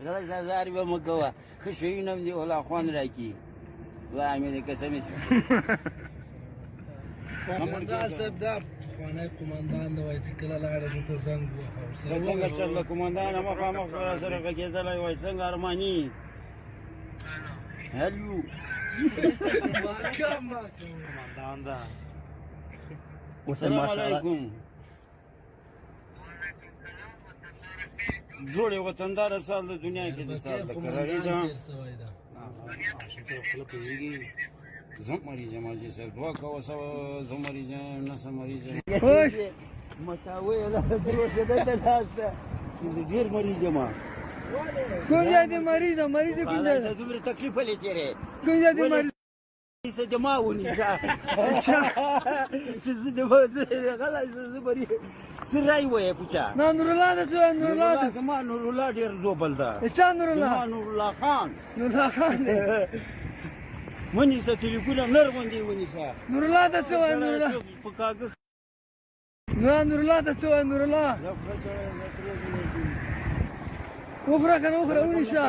غلط هزار به مکوه خشوینم دی ولا خوان راکی خدای مې دې قسم شي قومندان صاحب دا پخوانی قومندان دی وایي چې کله لاړه نو ته زنګ ووهه څنګه چل د قومندان مخامخ سره غږېدلی وای څنګه ارماني هلو قومندان دا السلام علیکم جوړې وطنداره سال د دنیا کې د سال د قراري ده زم مریض یم حاجي صاحب دعا کوه زه مریض یم نه څه مریض یم خوش متاویه له دروشه دلته ناسته ډېر مریض یم کوم ځای دی مریض مریض کوم ځای زه دومره تکلیف ولې تېرې کوم ځای دی مریض څه د ما ونیسه چې زه د غلی زه مریض څه رای وایې پوچا نه نورالله ده څه نورالله ده زما نورالله ډېر زوبل ده چا نورالله زما نورالله خان نورالله خان دی ونیسه تلیفونه نر غوندې ونیسه نورالله ده څه وایي نورالله په کاږه نه نورالله ده څه وایي نورالله وخوره که نه وخوره ونیسه